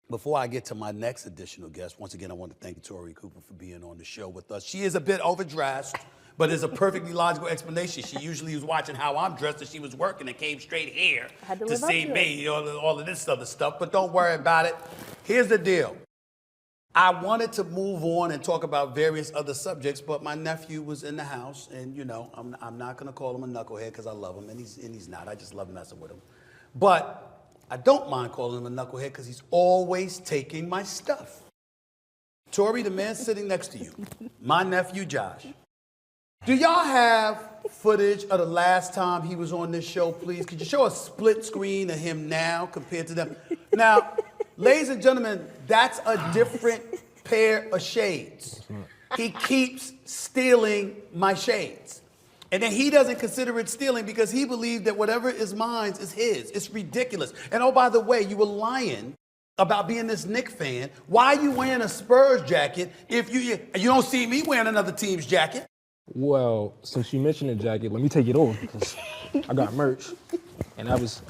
Before I get to my next additional guest, once again, I want to thank Tori Cooper for being on the show with us. She is a bit overdressed, but it's a perfectly logical explanation. She usually was watching how I'm dressed and she was working and came straight here to see me, all of this other stuff, but don't worry about it. Here's the deal. I wanted to move on and talk about various other subjects, but my nephew was in the house, and you know, I'm not gonna call him a knucklehead because I love him, and he's not. I just love messing with him. But I don't mind calling him a knucklehead because he's always taking my stuff. Tori, the man sitting next to you, my nephew Josh. Do y'all have footage of the last time he was on this show, please? Could you show a split screen of him now compared to them? Now, ladies and gentlemen, that's a different pair of shades. He keeps stealing my shades. And then he doesn't consider it stealing because he believed that whatever is mine is his. It's ridiculous. And oh, by the way, you were lying about being this Knicks fan. Why are you wearing a Spurs jacket if you don't see me wearing another team's jacket? Well, since you mentioned the jacket, let me take it off because I got merch. And I was,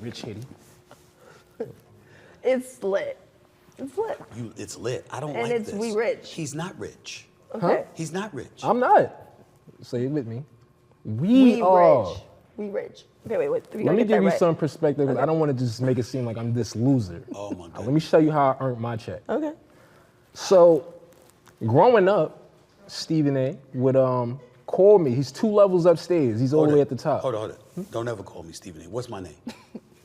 rich hitty. It's lit. It's lit. It's lit. I don't and like it's this. we rich. He's not rich. Okay. Huh? He's not rich. I'm not. Say it with me. We are. Rich. We rich. Okay, wait. Let me give you some perspective. Okay. I don't want to just make it seem like I'm this loser. Oh my God. Let me show you how I earned my check. Okay. So, growing up, Stephen A. would call me. He's 2 levels upstairs. He's all the way at the top. Hold on. Don't ever call me Stephen A. What's my name?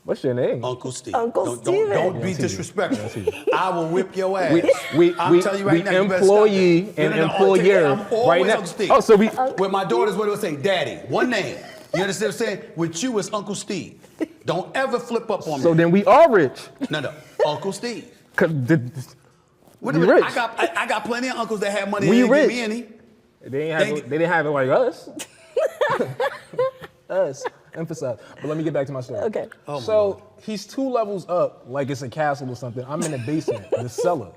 What's your name? Uncle Steve. Uncle Steven. Don't be disrespectful. I will whip your ass. I'm telling you right now, employee and employer I'm always right now. Uncle Steve. Oh, so we. With my daughters, what do I say? Daddy. One name. You understand what I'm saying? With you, it's Uncle Steve. Don't ever flip up on me. So then we are rich. No. Uncle Steve. Cause Wait a minute. Rich. I got plenty of uncles that have money. We They rich. didn't give me any. They didn't have it like us. Us. Emphasize. But let me get back to my story. Okay. Oh, so he's 2 levels up, like it's a castle or something. I'm in the basement, the cellar.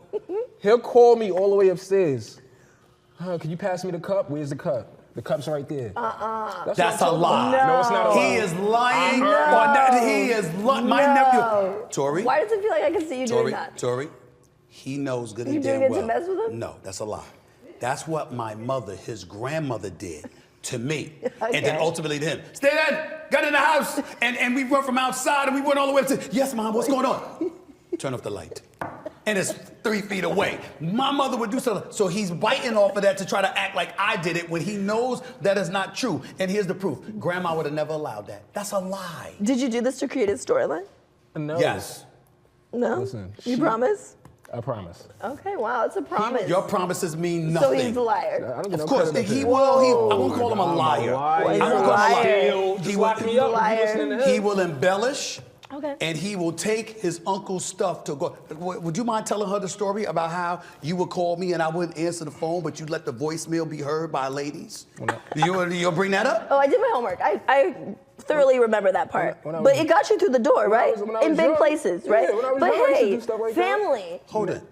He'll call me all the way upstairs. Can you pass me the cup? Where's the cup? The cup's right there. That's a lie. No, it's not a lie. He is lying. No. He is lying. My nephew. Tori. Why does it feel like I can see you doing that? Tori. He knows good You and doing damn it to well. mess with him? No, that's a lie. That's what my mother, his grandmother, did to me. Okay. And then ultimately to him. Stay there, got in the house, and we went from outside and we went all the way up to, yes, Mom, what's going on? Turn off the light. And it's 3 feet away. My mother would do something. So he's biting off of that to try to act like I did it when he knows that is not true. And here's the proof. Grandma would have never allowed that. That's a lie. Did you do this to create a storyline? No. Yes. No? Listen, You promise? I promise. Okay, wow, it's a promise. Your promises mean nothing. So he's a liar. I don't get Of no course, credit for he that. will. I won't call him a liar. He's I a won't call him a liar. liar. Just lock me up. Liar. You listening to him. He will embellish. Okay. And he will take his uncle's stuff to go. Would you mind telling her the story about how you would call me and I wouldn't answer the phone, but you let the voicemail be heard by ladies? You'll bring that up? Oh, I did my homework. I thoroughly remember that part. But it got you through the door, right? In big places, right? But hey, family. Hold it.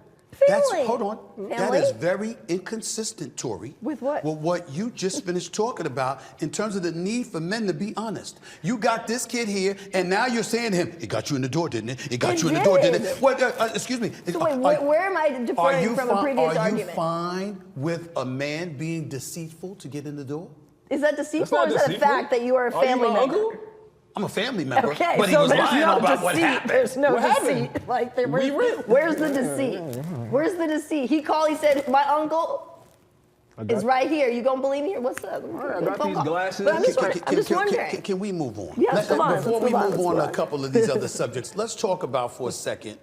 Family. Hold on. That Family? is very inconsistent, Tori. With what? With what you just finished talking about in terms of the need for men to be honest. You got this kid here, and now you're saying to him, it got you in the door, didn't it? It got It you in the door, didn't did. it? What, excuse me. So wait, where am I deferring from a previous Are argument? you fine with a man being deceitful to get in the door? Is that deceitful or That's is not that a deceitful. fact that you are a Are you family my member? uncle? I'm a family member, Okay, but he so was there's lying no about what deceit. happened. There's no What deceit. happened? Like rich. where's the deceit? Where's the deceit? He called. He said, "My uncle is right here. You gonna believe me? Or what's up?" I got these glasses. But I'm just wondering. Can we move on? Yeah, let's move on. Before we Let's move move on on. to a couple of these other subjects, let's talk about for a second,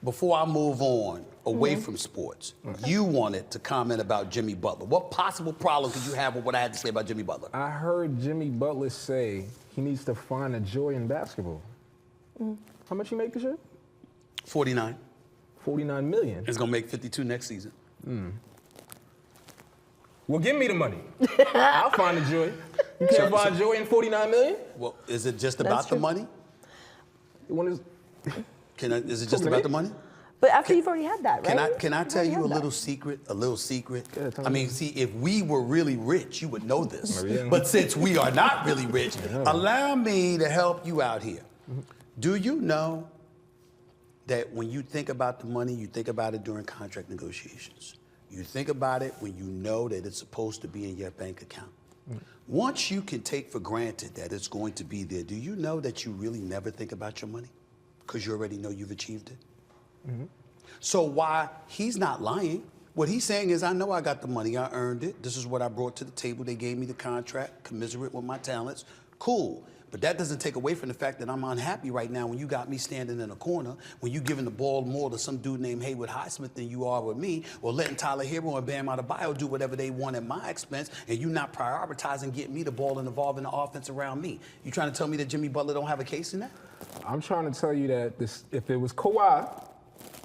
before I move on away from sports, you wanted to comment about Jimmy Butler. What possible problem could you have with what I had to say about Jimmy Butler? I heard Jimmy Butler say he needs to find a joy in basketball. How much you make this year? 49. 49 million. It's gonna make 52 next season. Well, give me the money. I'll find the joy. You can't find joy in 49 million? Well, is it just about the true. money? When is, Is it just about the money? But after you've already had that, right? Can I tell already you a had that. little secret? A little secret? Yeah, tell I me. mean, see, if we were really rich, you would know this. Oh, yeah. But since we are not really rich, allow me to help you out here. Do you know that when you think about the money, you think about it during contract negotiations? You think about it when you know that it's supposed to be in your bank account. Once you can take for granted that it's going to be there, do you know that you really never think about your money? Because you already know you've achieved it. So why he's not lying, what he's saying is, I know I got the money, I earned it. This is what I brought to the table. They gave me the contract, commensurate with my talents. Cool. But that doesn't take away from the fact that I'm unhappy right now when you got me standing in a corner, when you giving the ball more to some dude named Haywood Highsmith than you are with me, or letting Tyler Hero and Bam Adebayo do whatever they want at my expense, and you not prioritizing getting me the ball and involving the offense around me. You trying to tell me that Jimmy Butler don't have a case in that? I'm trying to tell you that if it was Kawhi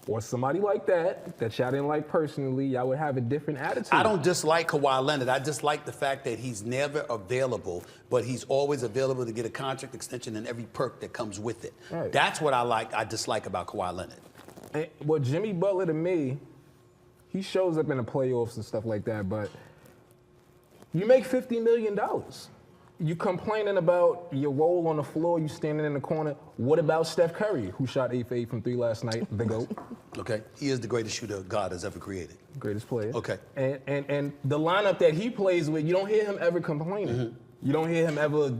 or somebody like that y'all didn't like personally, y'all would have a different attitude. I don't dislike Kawhi Leonard. I dislike the fact that he's never available, but he's always available to get a contract extension and every perk that comes with it. Right. That's what I dislike about Kawhi Leonard. And, well, Jimmy Butler to me, he shows up in the playoffs and stuff like that, but you make $50 million. You complaining about your role on the floor, you standing in the corner. What about Steph Curry, who shot 8 for 8 from 3 last night, the GOAT? Okay, he is the greatest shooter God has ever created. Greatest player. Okay. And the lineup that he plays with, you don't hear him ever complaining. You don't hear him ever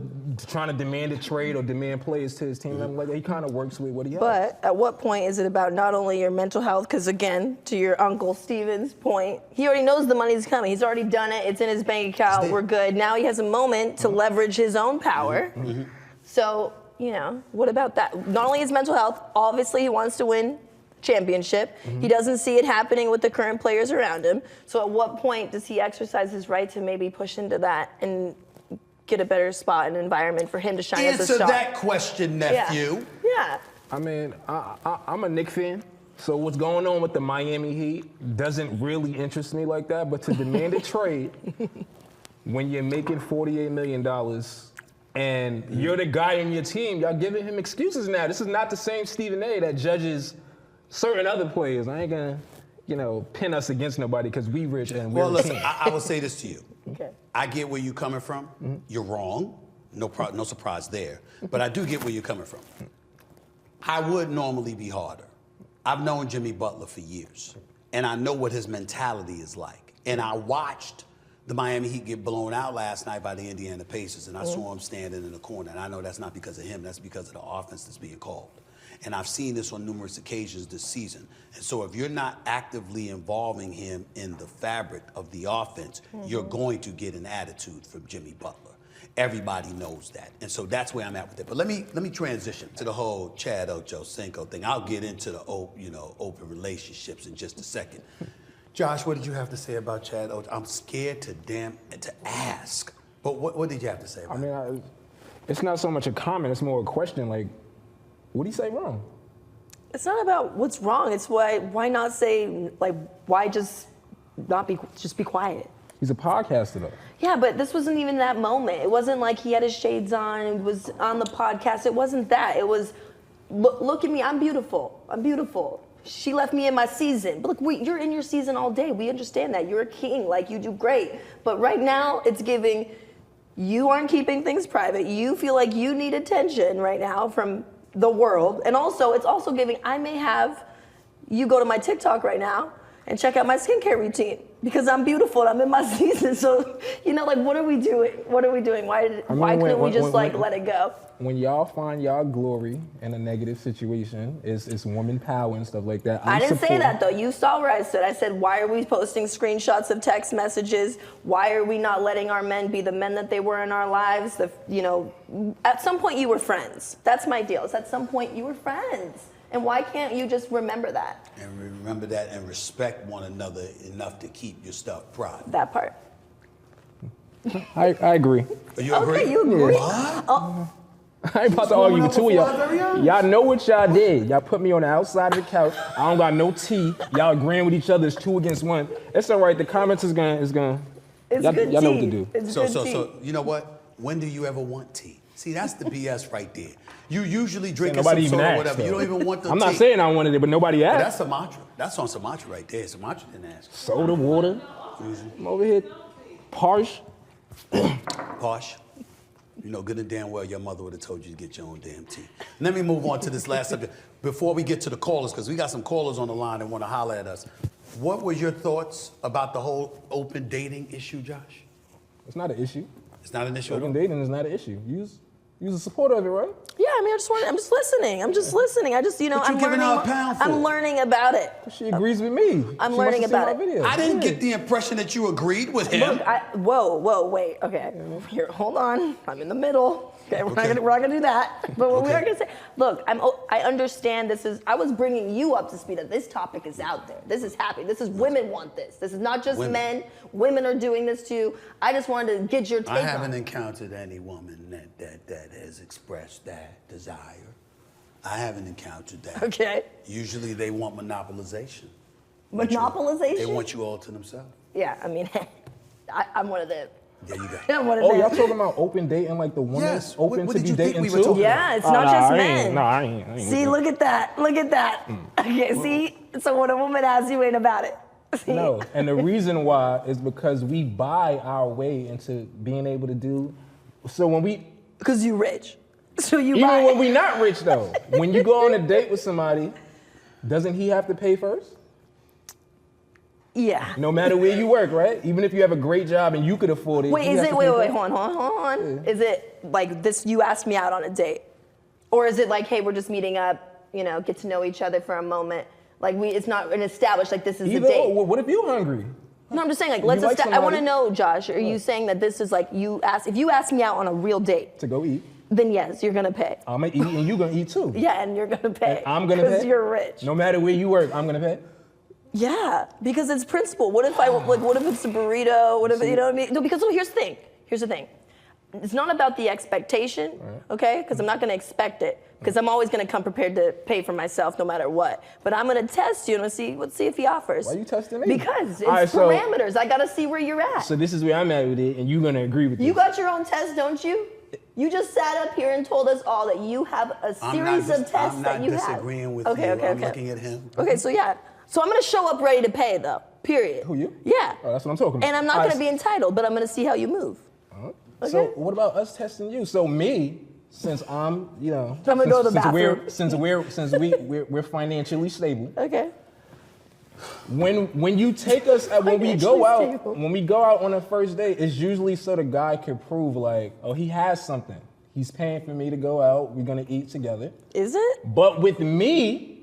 trying to demand a trade or demand players to his team. Like he kind of works with what he has. But at what point is it about not only your mental health? Because again, to your Uncle Steven's point, he already knows the money's coming. He's already done it. It's in his bank account. We're good. Now he has a moment to leverage his own power. So, what about that? Not only his mental health, obviously he wants to win championship. He doesn't see it happening with the current players around him. So at what point does he exercise his right to maybe push into that and get a better spot and environment for him to shine as a star? Answer that question, nephew. Yeah. I mean, I'm a Knicks fan, so what's going on with the Miami Heat doesn't really interest me like that, but to demand a trade when you're making $48 million and you're the guy in your team, y'all giving him excuses now. This is not the same Stephen A. that judges certain other players. I ain't gonna, pin us against nobody because we rich and we're Well, a listen, team. I will say this to you. Okay. I get where you're coming from. You're wrong. No surprise there. But I do get where you're coming from. I would normally be harder. I've known Jimmy Butler for years, and I know what his mentality is like. And I watched the Miami Heat get blown out last night by the Indiana Pacers, and I saw him standing in the corner. And I know that's not because of him. That's because of the offense that's being called. And I've seen this on numerous occasions this season. And so if you're not actively involving him in the fabric of the offense, you're going to get an attitude from Jimmy Butler. Everybody knows that. And so that's where I'm at with it. But let me transition to the whole Chad Ochocinco thing. I'll get into the open relationships in just a second. Josh, what did you have to say about Chad Ocho? I'm scared to ask. But what did you have to say about it? I mean, it's not so much a comment, it's more a question, like, what do you say wrong? It's not about what's wrong. It's why not say, like, why just be quiet? He's a podcaster, though. Yeah, but this wasn't even that moment. It wasn't like he had his shades on and was on the podcast. It wasn't that. It was, look at me, I'm beautiful. I'm beautiful. She left me in my season. But look, you're in your season all day. We understand that. You're a king. Like, you do great. But right now, it's giving, you aren't keeping things private. You feel like you need attention right now from the world. And also, it's also giving, I may have you go to my TikTok right now and check out my skincare routine because I'm beautiful and I'm in my season. So, like, what are we doing? What are we doing? Why couldn't we just let it go? When y'all find y'all glory in a negative situation, it's woman power and stuff like that. I didn't say that, though. You saw where I stood. I said, why are we posting screenshots of text messages? Why are we not letting our men be the men that they were in our lives? At some point you were friends. That's my deal. At some point you were friends. And why can't you just remember that? And remember that and respect one another enough to keep your stuff private. That part. I agree. You agree? Okay, you agree. What? Oh. I ain't about to argue with two of y'all. Y'all know what y'all did. Y'all put me on the outside of the couch. I don't got no tea. Y'all agreeing with each other. It's 2 against 1. It's all right. The comments is gonna. It's y'all good know tea. what to do. It's good tea. So you know what? When do you ever want tea? See, that's the BS right there. You usually drink Nobody some even soda or asked, whatever. though. You don't even want the I'm tea. not saying I wanted it, but nobody But asked. that's Sumatra. That's on Sumatra right there. Sumatra didn't ask. Soda, water. I'm over here, parsh. Posh. You know good and damn well your mother would have told you to get your own damn tea. Let me move on to this last subject. Before we get to the callers, because we got some callers on the line that want to holler at us. What were your thoughts about the whole open dating issue, Josh? It's not an issue. It's not an issue at all? Open dating is not an issue. You's a supporter of it, right? Yeah, I mean, I'm just listening. I'm just listening. I just, you know, What you I'm giving learning. her a pound for? I'm learning about it. She agrees with me. I'm She learning must have about seen my it. video. I didn't get the impression that you agreed with him. Look, whoa, wait. Okay, here, hold on. I'm in the middle. Okay, we're not gonna do that. But what we are gonna say, look, I understand this is. I was bringing you up to speed that this topic is out there. This is happening. This is women want this. This is not just men. Women are doing this too. I just wanted to get your take I on haven't it. encountered any woman that has expressed that desire. I haven't encountered that. Okay. Usually they want monopolization. Monopolization? They want you all to themselves. Yeah, I mean, I'm one of them. There you go. I'm one of Oh, them. y'all talking about open dating, like the woman's Yes. open What to did be you think dating we were too? talking about? Yeah, it's not just men. I ain't See, with look at that. Look at that. Okay, see? So when a woman asks, you ain't about it. See? No, and the reason why is because we buy our way into being able to do. So when we, Because you rich. So you even buy when we not rich though, when you go on a date with somebody, doesn't he have to pay first? Yeah. No matter where you work, right? Even if you have a great job and you could afford it. Wait, he is has it, to wait, pay wait, first? hold on. Is it like this, you asked me out on a date? Or is it like, hey, we're just meeting up, you know, get to know each other for a moment? Like it's not an established, like this is Either a date. or, what if you hungry? No, I'm just saying, like, let's. like I want to somebody- know, Josh. Are you saying that this is like if you ask me out on a real date, To go eat. then yes, you're gonna pay. I'm gonna eat and you gonna eat too. Yeah, and you're gonna pay. And I'm gonna pay. Because you're rich. No matter where you work, I'm gonna pay. Yeah, because it's principle. What if what if it's a burrito? What if you know what I mean? No, because here's the thing. Here's the thing. It's not about the expectation, okay? Because I'm not gonna expect it. Because I'm always gonna come prepared to pay for myself no matter what. But I'm gonna test you and let's see if he offers. Why you testing me? Because it's All right, so- parameters. I gotta see where you're at. So this is where I'm at with it, and you're gonna agree with You this. got your own test, don't you? You just sat up here and told us all that you have a series of tests that you have. I'm not disagreeing with Okay, you. okay, I'm okay. looking at him. Okay, so yeah. So I'm gonna show up ready to pay though. Period. Who, you? Yeah. Oh, that's what I'm talking about. And I'm not All gonna be entitled, but I'm gonna see how you move. So Okay. what about us testing you? So me, since I'm, you know, I'm gonna go to the bathroom. Since we're financially stable. Okay. When you take us when we Financially go out stable. when we go out on a first date, it's usually so the guy can prove like, oh, he has something. He's paying for me to go out. We're gonna eat together. Is it? But with me,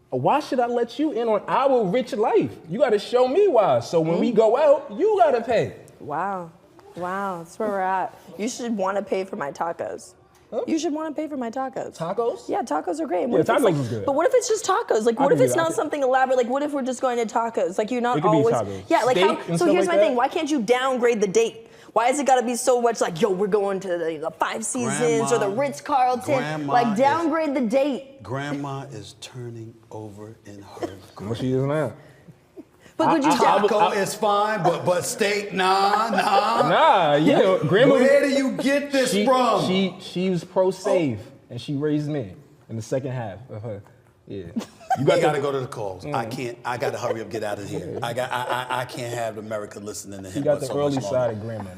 why should I let you in on our rich life? You gotta show me why. So when we go out, you gotta pay. Wow. Wow, that's where we're at. You should want to pay for my tacos. Huh? You should want to pay for my tacos. Tacos? Yeah, tacos are great. Yeah, What if it's tacos like- is good. But what if it's just tacos? Like, I what can if do it's that. not something elaborate? Like, what if we're just going to tacos? Like, you're not It could be always. tacos. Yeah, like Steak how? and So stuff here's like my thing. that? Why can't you downgrade the date? Why has it got to be so much like, yo, we're going to the Five Seasons or the Grandma- Ritz Carlton? Grandma Like, is- downgrade the date. Grandma is turning over in her grave. What she is now. But could you? Taco is fine, but steak, nah. Nah, you know, grandma. Where do you get this from? She was pro save, and she raised me in the second half of her. Yeah. You gotta go to the calls. I can't. I gotta hurry up, get out of here. I can't have America listening to him. She got for the so much early longer. side of grandma.